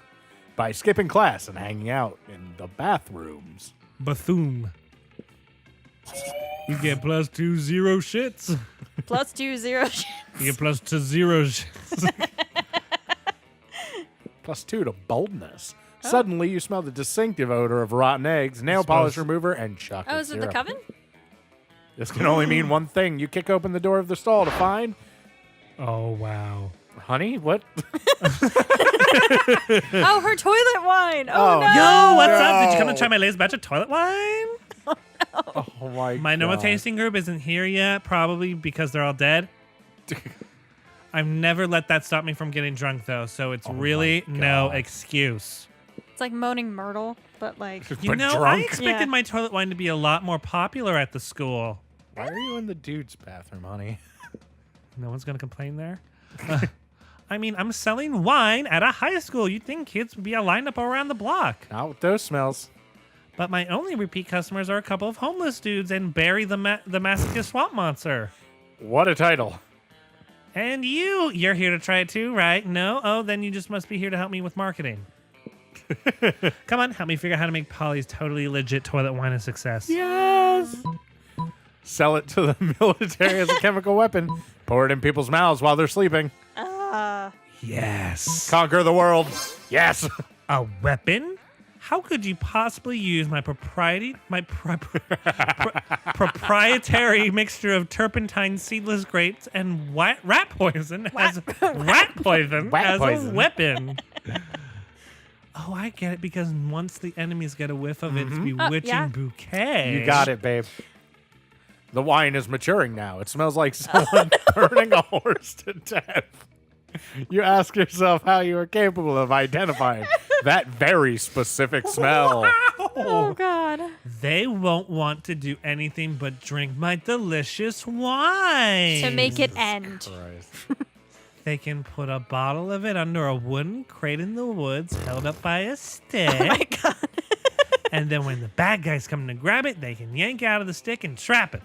[SPEAKER 1] by skipping class and hanging out in the bathrooms.
[SPEAKER 2] Bethune. You get +2 0 shits.
[SPEAKER 3] +2 0.
[SPEAKER 2] You get +2 0 shits.
[SPEAKER 1] +2 to boldness. Suddenly you smell the distinctive odor of rotten eggs, nail polish remover, and chocolate
[SPEAKER 3] Oh, is it the
[SPEAKER 1] syrup.
[SPEAKER 3] coven?
[SPEAKER 1] This can only mean one thing. You kick open the door of the stall to find...
[SPEAKER 2] Oh, wow.
[SPEAKER 1] Honey, what?
[SPEAKER 3] Oh, her toilet wine.
[SPEAKER 1] Oh,
[SPEAKER 3] Oh, no.
[SPEAKER 2] Yo, what's up?
[SPEAKER 1] No.
[SPEAKER 2] Did you come to try my latest batch of toilet wine?
[SPEAKER 1] Oh, my
[SPEAKER 2] My Noma
[SPEAKER 1] God.
[SPEAKER 2] tasting group isn't here yet, probably because they're all dead. I've never let that stop me from getting drunk, though, so it's really
[SPEAKER 1] my
[SPEAKER 2] no
[SPEAKER 1] God.
[SPEAKER 2] excuse.
[SPEAKER 3] It's like moaning Myrtle, but like...
[SPEAKER 2] You
[SPEAKER 1] But
[SPEAKER 2] know, I
[SPEAKER 1] drunk?
[SPEAKER 2] expected
[SPEAKER 3] Yeah.
[SPEAKER 2] my toilet wine to be a lot more popular at the school.
[SPEAKER 1] Why are you in the dude's bathroom, honey?
[SPEAKER 2] No one's going to complain there. I mean, I'm selling wine at a high school. You'd think kids would be lined up around the block.
[SPEAKER 1] Not with those smells.
[SPEAKER 2] But my only repeat customers are a couple of homeless dudes and Barry the masochist swamp monster.
[SPEAKER 1] What a title.
[SPEAKER 2] And you're here to try it too, right? No? Oh, then you just must be here to help me with marketing. Come on, help me figure out how to make Polly's totally legit toilet wine a success.
[SPEAKER 1] Yes. Sell it to the military as a chemical weapon. Pour it in people's mouths while they're sleeping.
[SPEAKER 2] Yes.
[SPEAKER 1] Conquer the world. Yes.
[SPEAKER 2] A weapon? How could you possibly use my proprietary mixture of turpentine, seedless grapes, and rat poison as
[SPEAKER 1] Rat
[SPEAKER 2] a
[SPEAKER 1] poison.
[SPEAKER 2] weapon? Oh, I get it, because once the enemies get a whiff of its bewitching
[SPEAKER 3] yeah.
[SPEAKER 2] bouquet.
[SPEAKER 1] You got it, babe. The wine is maturing now. It smells like someone burning a horse to death. You ask yourself how you are capable of identifying that very specific smell.
[SPEAKER 3] Oh, God.
[SPEAKER 2] They won't want to do anything but drink my delicious wine.
[SPEAKER 3] To make it end.
[SPEAKER 1] Christ.
[SPEAKER 2] They can put a bottle of it under a wooden crate in the woods held up by a stick.
[SPEAKER 3] Oh, my God.
[SPEAKER 2] And then when the bad guys come to grab it, they can yank out of the stick and trap it.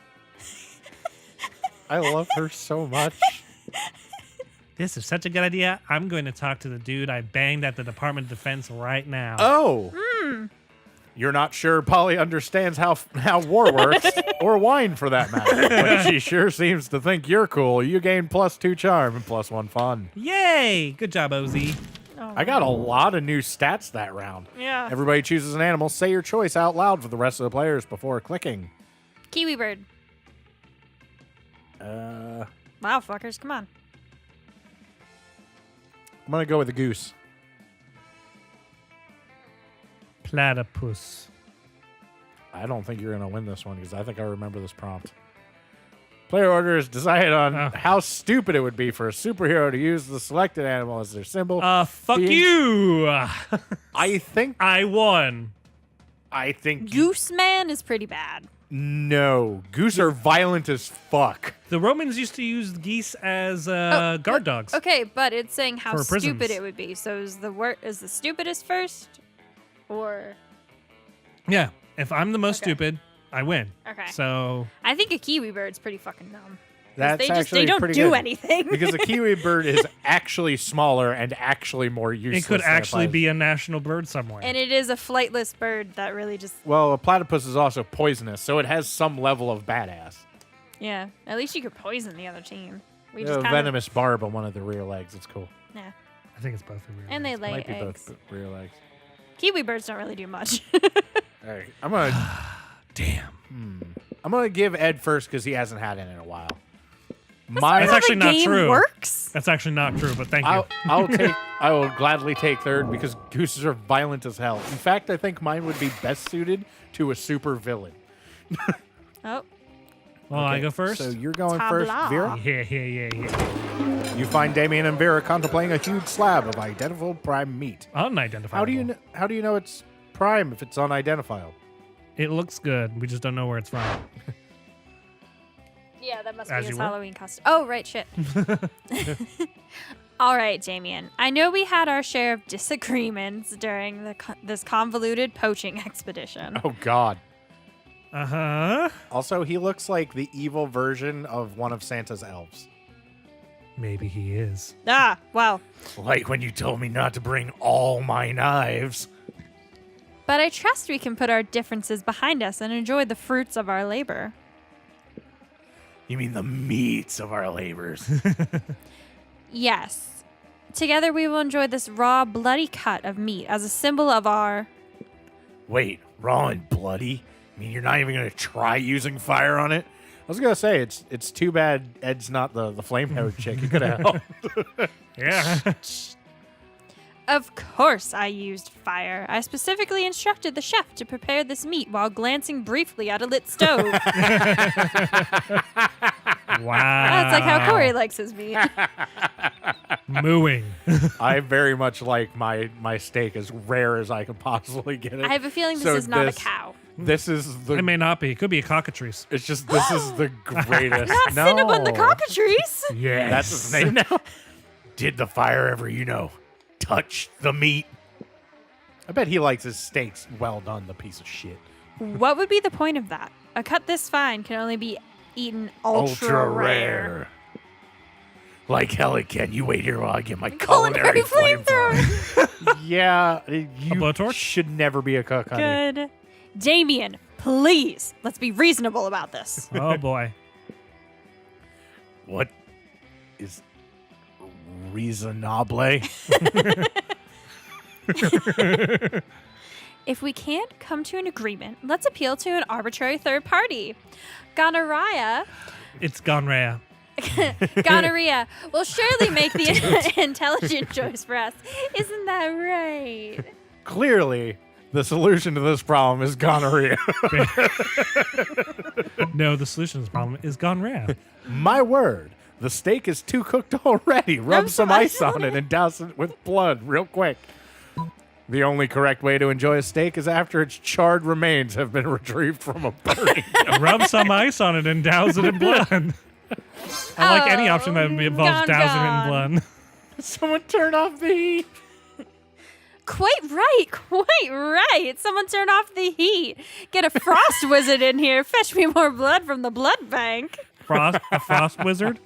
[SPEAKER 1] I love her so much.
[SPEAKER 2] This is such a good idea. I'm going to talk to the dude I banged at the Department of Defense right now.
[SPEAKER 1] Oh. You're not sure Polly understands how war works, or wine for that matter. But she sure seems to think you're cool. You gain +2 charm and +1 fun.
[SPEAKER 2] Yay! Good job, Ozzy.
[SPEAKER 1] I got a lot of new stats that round.
[SPEAKER 3] Yeah.
[SPEAKER 1] Everybody chooses an animal. Say your choice out loud for the rest of the players before clicking.
[SPEAKER 3] Kiwi bird. Wow, fuckers, come on.
[SPEAKER 1] I'm going to go with the goose.
[SPEAKER 2] Platypus.
[SPEAKER 1] I don't think you're going to win this one because I think I remember this prompt. Player order is decided on how stupid it would be for a superhero to use the selected animal as their symbol.
[SPEAKER 2] Fuck
[SPEAKER 1] Being-
[SPEAKER 2] you!
[SPEAKER 1] I think
[SPEAKER 2] I won.
[SPEAKER 3] Goose man is pretty bad.
[SPEAKER 1] No. Goose are violent as fuck.
[SPEAKER 2] The Romans used to use geese as guard dogs.
[SPEAKER 3] Okay, but it's saying how
[SPEAKER 2] For prisons.
[SPEAKER 3] stupid it would be. So is the stupidest first? Or
[SPEAKER 2] Yeah. If I'm the most
[SPEAKER 3] Okay.
[SPEAKER 2] stupid, I win.
[SPEAKER 3] Okay.
[SPEAKER 2] So
[SPEAKER 3] I think a kiwi bird's pretty fucking dumb. 'Cause
[SPEAKER 1] That's
[SPEAKER 3] they
[SPEAKER 1] actually
[SPEAKER 3] don't
[SPEAKER 1] pretty
[SPEAKER 3] do
[SPEAKER 1] good.
[SPEAKER 3] anything.
[SPEAKER 1] Because a kiwi bird is actually smaller and actually more useless.
[SPEAKER 2] it could
[SPEAKER 1] than a
[SPEAKER 2] actually
[SPEAKER 1] platypus.
[SPEAKER 2] be a national bird somewhere.
[SPEAKER 3] And it is a flightless bird that really just
[SPEAKER 1] Well, a platypus is also poisonous, so it has some level of badass.
[SPEAKER 3] yeah. At least you could poison the other team. We
[SPEAKER 1] A
[SPEAKER 3] just kind
[SPEAKER 1] venomous barb on one of the rear legs. It's cool.
[SPEAKER 3] yeah.
[SPEAKER 2] I think it's both of them.
[SPEAKER 3] And they lay
[SPEAKER 1] Might be
[SPEAKER 3] eggs.
[SPEAKER 1] both rear legs.
[SPEAKER 3] Kiwi birds don't really do much.
[SPEAKER 1] All right, I'm gonna give Ed first because he hasn't had it in a while. Mine,
[SPEAKER 2] That's
[SPEAKER 3] How
[SPEAKER 2] actually
[SPEAKER 3] the
[SPEAKER 2] not
[SPEAKER 3] game
[SPEAKER 2] true.
[SPEAKER 3] Works.
[SPEAKER 2] That's actually not true, but thank you.
[SPEAKER 1] I will gladly take third because gooses are violent as hell. In fact, I think mine would be best suited to a super villain.
[SPEAKER 3] Oh,
[SPEAKER 2] Well, I
[SPEAKER 1] Okay,
[SPEAKER 2] go first.
[SPEAKER 1] So you're going
[SPEAKER 3] Tabla.
[SPEAKER 1] first, Vera.
[SPEAKER 2] Yeah.
[SPEAKER 1] You find Damien and Vera contemplating a huge slab of identifiable prime meat.
[SPEAKER 2] Unidentifiable.
[SPEAKER 1] How do you know it's prime if it's unidentifiable?
[SPEAKER 2] It looks good. We just don't know where it's from.
[SPEAKER 3] yeah, that must
[SPEAKER 2] As
[SPEAKER 3] be his
[SPEAKER 2] you were.
[SPEAKER 3] Halloween costume. Oh, right, shit. All right, Damien. I know we had our share of disagreements during this convoluted poaching expedition.
[SPEAKER 1] Oh God.
[SPEAKER 2] Uh-huh.
[SPEAKER 1] Also, he looks like the evil version of one of Santa's elves.
[SPEAKER 2] Maybe he is.
[SPEAKER 3] Ah, wow.
[SPEAKER 1] Like when you told me not to bring all my knives.
[SPEAKER 3] But I trust we can put our differences behind us and enjoy the fruits of our labor.
[SPEAKER 1] You mean the meats of our labors?
[SPEAKER 3] Yes. Together we will enjoy this raw, bloody cut of meat as a symbol of our...
[SPEAKER 1] Wait, raw and bloody? I mean, you're not even going to try using fire on it? was gonna say it's too bad Ed's not the flame-haired chick. He could have helped.
[SPEAKER 2] Yeah.
[SPEAKER 3] Of course I used fire. I specifically instructed the chef to prepare this meat while glancing briefly at a lit stove.
[SPEAKER 2] Wow.
[SPEAKER 3] That's like how Corey likes his meat.
[SPEAKER 2] Mooing.
[SPEAKER 1] I very much like my steak as rare as I can possibly get it.
[SPEAKER 3] I have a feeling this
[SPEAKER 1] So
[SPEAKER 3] is not
[SPEAKER 1] this-
[SPEAKER 3] a cow.
[SPEAKER 1] This is the.
[SPEAKER 2] It may not be. It could be a cockatrice.
[SPEAKER 1] It's just this is the greatest.
[SPEAKER 3] Not
[SPEAKER 1] no,
[SPEAKER 3] Cinnabon the cockatrice.
[SPEAKER 2] Yes.
[SPEAKER 1] That's his name now. Did the fire ever, touch the meat? I bet he likes his steaks well done. The piece of shit.
[SPEAKER 3] What would be the point of that? A cut this fine can only be eaten ultra rare.
[SPEAKER 1] Like Elli, can you wait here while I get my
[SPEAKER 3] Culinary flamethrower.
[SPEAKER 1] Yeah,
[SPEAKER 2] A
[SPEAKER 1] you
[SPEAKER 2] blowtorch?
[SPEAKER 1] should never be a cook, honey.
[SPEAKER 3] Good. Damien, please, let's be reasonable about this.
[SPEAKER 2] Oh boy.
[SPEAKER 1] What is reasonable?
[SPEAKER 3] If we can't come to an agreement, let's appeal to an arbitrary third party. Gonorrhea
[SPEAKER 2] It's gone rare.
[SPEAKER 3] Gonorrhea will surely make the intelligent choice for us. Isn't that right?
[SPEAKER 1] Clearly, the solution to this problem is gonorrhea.
[SPEAKER 2] No, the solution to this problem is gone rare.
[SPEAKER 1] My word, the steak is too cooked already. Rub some ice on it and douse it with blood real quick. The only correct way to enjoy a steak is after its charred remains have been retrieved from a burning.
[SPEAKER 2] Rub some ice on it and douse it in blood. I like any option that involves dousing it in blood.
[SPEAKER 1] Someone turn off the heat.
[SPEAKER 3] Quite right. Someone turn off the heat. Get a frost wizard in here. Fetch me more blood from the blood bank.
[SPEAKER 2] A frost wizard?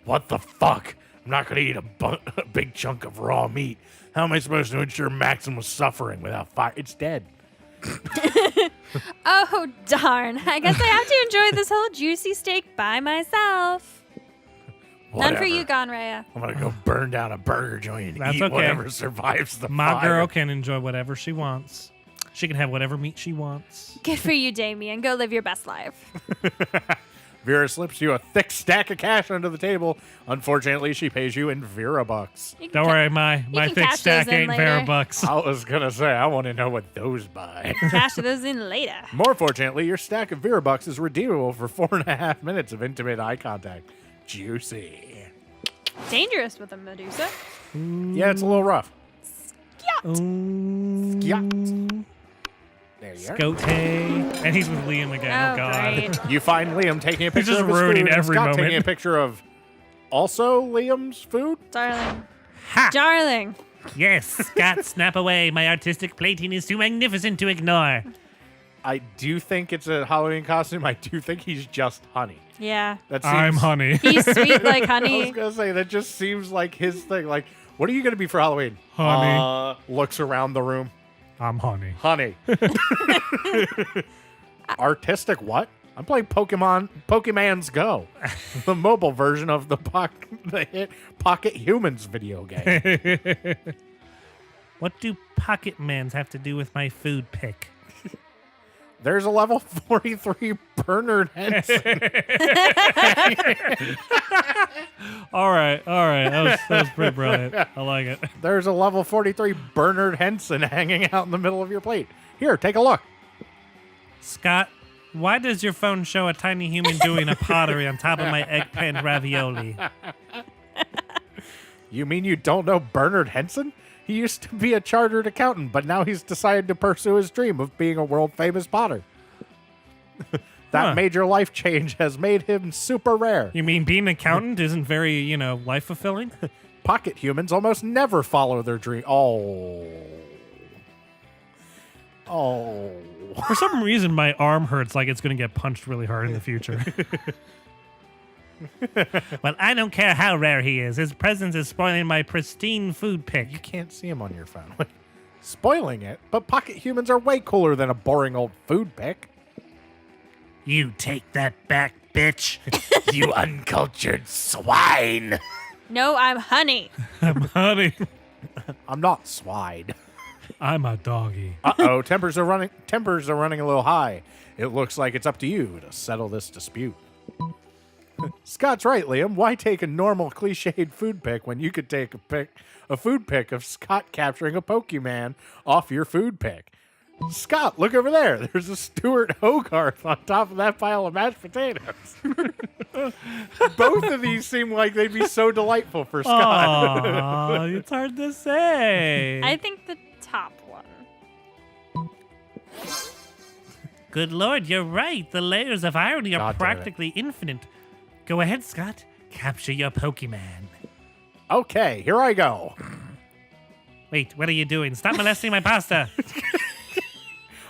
[SPEAKER 1] What the fuck? I'm not going to eat a big chunk of raw meat. How am I supposed to ensure Maxim was suffering without fire? It's dead.
[SPEAKER 3] Oh, darn. I guess I have to enjoy this whole juicy steak by myself. None for you, Gonraya.
[SPEAKER 1] I'm going to go burn down a burger joint and
[SPEAKER 2] That's
[SPEAKER 1] eat
[SPEAKER 2] okay.
[SPEAKER 1] whatever survives the
[SPEAKER 2] My
[SPEAKER 1] fire.
[SPEAKER 2] girl can enjoy whatever she wants. She can have whatever meat she wants.
[SPEAKER 3] Good for you, Damien. Go live your best life.
[SPEAKER 1] Vera slips you a thick stack of cash under the table. Unfortunately, she pays you in Vera bucks.
[SPEAKER 3] You can
[SPEAKER 2] Don't
[SPEAKER 3] ca-
[SPEAKER 2] worry, my
[SPEAKER 3] can
[SPEAKER 2] thick
[SPEAKER 3] cash
[SPEAKER 2] stack
[SPEAKER 3] those in
[SPEAKER 2] ain't
[SPEAKER 3] later.
[SPEAKER 2] Vera bucks.
[SPEAKER 1] I was going to say, I want to know what those buy.
[SPEAKER 3] Cash those in later.
[SPEAKER 1] More fortunately, your stack of Vera bucks is redeemable for 4.5 minutes of intimate eye contact. Juicy.
[SPEAKER 3] Dangerous with a Medusa.
[SPEAKER 1] Yeah, it's a little rough.
[SPEAKER 2] Ooh.
[SPEAKER 1] Yacht. There you are.
[SPEAKER 2] Scote. And he's with Liam again. Oh, God.
[SPEAKER 3] great.
[SPEAKER 1] You find Liam taking a picture
[SPEAKER 2] just
[SPEAKER 1] of his
[SPEAKER 2] ruining
[SPEAKER 1] food, and
[SPEAKER 2] every
[SPEAKER 1] Scott
[SPEAKER 2] moment.
[SPEAKER 1] taking a picture of also Liam's food.
[SPEAKER 3] Darling.
[SPEAKER 2] Ha!
[SPEAKER 3] Darling.
[SPEAKER 2] Yes, Scott, snap away. My artistic plating is too magnificent to ignore.
[SPEAKER 1] I do think it's a Halloween costume. I do think he's just honey.
[SPEAKER 3] Yeah.
[SPEAKER 1] That seems,
[SPEAKER 2] I'm honey.
[SPEAKER 3] He's sweet like
[SPEAKER 1] I was
[SPEAKER 3] honey.
[SPEAKER 1] gonna say that just seems like his thing. Like, what are you gonna be for Halloween?
[SPEAKER 2] Honey.
[SPEAKER 1] Looks around the room.
[SPEAKER 2] I'm honey.
[SPEAKER 1] Honey. Artistic what? I'm playing Pokemon's Go, the mobile version of the hit Pocket Humans video game.
[SPEAKER 2] What do pocket mans have to do with my food pick?
[SPEAKER 1] There's a level 43 Bernard Henson.
[SPEAKER 2] All right. That was pretty brilliant. I like it.
[SPEAKER 1] There's a level 43 Bernard Henson hanging out in the middle of your plate. Here, take a look.
[SPEAKER 2] Scott, why does your phone show a tiny human doing a pottery on top of my eggplant ravioli?
[SPEAKER 1] You mean you don't know Bernard Henson? He used to be a chartered accountant, but now he's decided to pursue his dream of being a world-famous potter. That
[SPEAKER 2] Huh.
[SPEAKER 1] major life change has made him super rare.
[SPEAKER 2] You mean being an accountant isn't very, life fulfilling?
[SPEAKER 1] Pocket humans almost never follow their dream. Oh.
[SPEAKER 2] For some reason, my arm hurts like it's going to get punched really hard in the future. Well, I don't care how rare he is. His presence is spoiling my pristine food pick.
[SPEAKER 1] You can't see him on your phone. Spoiling it, but pocket humans are way cooler than a boring old food pick.
[SPEAKER 2] You take that back, bitch.
[SPEAKER 1] You uncultured swine.
[SPEAKER 3] No, I'm honey.
[SPEAKER 2] I'm honey.
[SPEAKER 1] I'm not swine.
[SPEAKER 2] I'm a doggy.
[SPEAKER 1] Uh-oh, tempers are running a little high. It looks like it's up to you to settle this dispute. Scott's right, Liam. Why take a normal cliched food pic when you could take a food pic of Scott capturing a Pokemon off your food pic? Scott, look over there. There's a Stuart Hogarth on top of that pile of mashed potatoes. Both of these seem like they'd be so delightful for Scott.
[SPEAKER 2] Aw, it's hard to say.
[SPEAKER 3] I think the top one.
[SPEAKER 2] Good Lord, you're right. The layers of irony are
[SPEAKER 1] God damn it.
[SPEAKER 2] practically infinite. Go ahead, Scott. Capture your Pokemon.
[SPEAKER 1] Okay, here I go.
[SPEAKER 2] Wait, what are you doing? Stop molesting my pasta.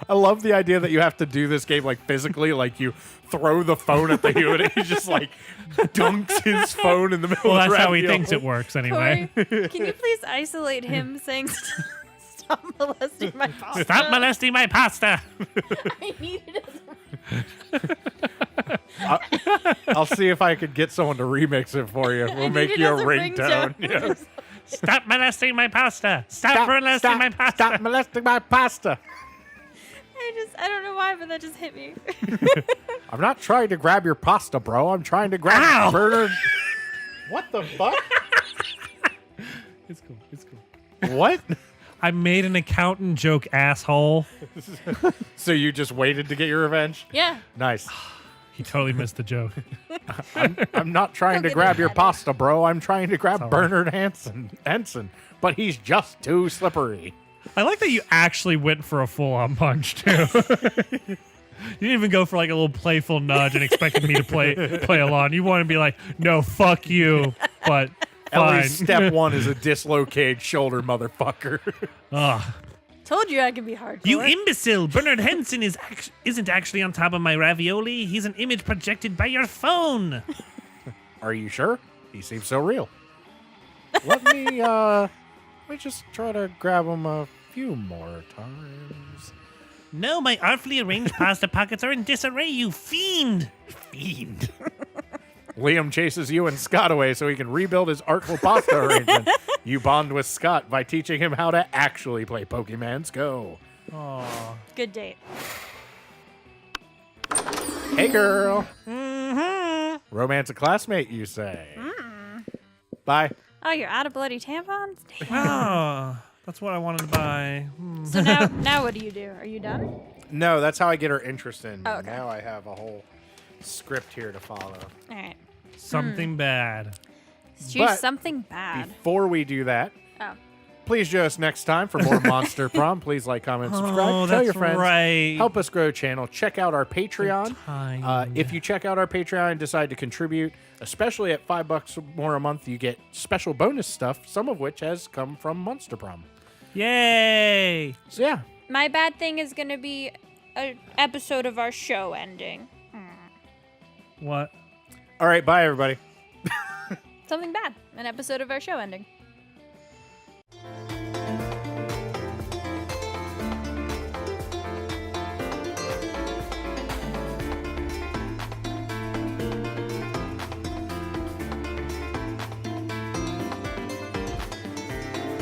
[SPEAKER 1] I love the idea that you have to do this game like physically, like you throw the phone at the human and he just like dunks his phone in the middle
[SPEAKER 2] Well,
[SPEAKER 1] of the
[SPEAKER 2] that's how he
[SPEAKER 1] ravioli.
[SPEAKER 2] thinks it works anyway.
[SPEAKER 3] Corey, can you please isolate him saying stop molesting my pasta?
[SPEAKER 2] Stop molesting my pasta.
[SPEAKER 3] I need it as
[SPEAKER 1] I'll see if I could get someone to remix it for you. We'll make
[SPEAKER 3] it
[SPEAKER 1] you a
[SPEAKER 3] as a
[SPEAKER 1] ringtone.
[SPEAKER 3] ringtone.
[SPEAKER 1] Yes.
[SPEAKER 2] Stop molesting my pasta. Stop molesting my pasta.
[SPEAKER 1] Stop molesting my pasta.
[SPEAKER 3] I don't know why, but that just hit me.
[SPEAKER 1] I'm not trying to grab your pasta, bro. I'm trying to grab
[SPEAKER 2] Ow!
[SPEAKER 1] Bernard. What the fuck?
[SPEAKER 2] It's cool. It's cool.
[SPEAKER 1] What?
[SPEAKER 2] I made an accountant joke, asshole.
[SPEAKER 1] So you just waited to get your revenge?
[SPEAKER 3] Yeah.
[SPEAKER 1] Nice.
[SPEAKER 2] He totally missed the joke.
[SPEAKER 1] I'm not trying
[SPEAKER 3] Don't
[SPEAKER 1] to
[SPEAKER 3] get
[SPEAKER 1] grab
[SPEAKER 3] it
[SPEAKER 1] your
[SPEAKER 3] added.
[SPEAKER 1] pasta, bro. I'm trying to grab
[SPEAKER 2] all right.
[SPEAKER 1] Bernard Henson, but he's just too slippery.
[SPEAKER 2] I like that you actually went for a full-on punch too. You didn't even go for like a little playful nudge and expected me to play along. You want to be like, no, fuck you, but fine.
[SPEAKER 1] Ellie's step one is a dislocated shoulder, motherfucker.
[SPEAKER 2] Ugh.
[SPEAKER 3] Told you I could be hardcore.
[SPEAKER 2] You imbecile! Bernard Henson isn't actually on top of my ravioli. He's an image projected by your phone.
[SPEAKER 1] Are you sure? He seems so real. Let me just try to grab him a few more times.
[SPEAKER 2] No, my artfully arranged pasta pockets are in disarray, you fiend!
[SPEAKER 1] Fiend. Liam chases you and Scott away so he can rebuild his artful pasta arrangement. You bond with Scott by teaching him how to actually play Pokemon's Go.
[SPEAKER 2] Aw.
[SPEAKER 3] Good date.
[SPEAKER 1] Hey, girl.
[SPEAKER 2] Mm-hmm.
[SPEAKER 1] Romance a classmate, you say. Bye.
[SPEAKER 3] Oh, you're out of bloody tampons? Damn.
[SPEAKER 2] Oh, that's what I wanted to buy.
[SPEAKER 3] So now what do you do? Are you done?
[SPEAKER 1] No, that's how I get her interested.
[SPEAKER 3] Oh, okay.
[SPEAKER 1] Now I have a whole script here to follow.
[SPEAKER 3] All right.
[SPEAKER 2] Something bad.
[SPEAKER 3] Choose
[SPEAKER 1] But
[SPEAKER 3] something bad.
[SPEAKER 1] Before we do that,
[SPEAKER 3] Oh.
[SPEAKER 1] please join us next time for more Monster Prom. Please like, comment, subscribe.
[SPEAKER 2] Oh,
[SPEAKER 1] Tell
[SPEAKER 2] that's
[SPEAKER 1] your friends.
[SPEAKER 2] right.
[SPEAKER 1] Help us grow the channel. Check out our Patreon.
[SPEAKER 2] Time.
[SPEAKER 1] If you check out our Patreon and decide to contribute, especially at $5 more a month, you get special bonus stuff, some of which has come from Monster Prom.
[SPEAKER 2] Yay!
[SPEAKER 1] So yeah,
[SPEAKER 3] My bad thing is going to be an episode of our show ending.
[SPEAKER 2] What?
[SPEAKER 1] all right, bye everybody.
[SPEAKER 3] Something bad. An episode of our show ending.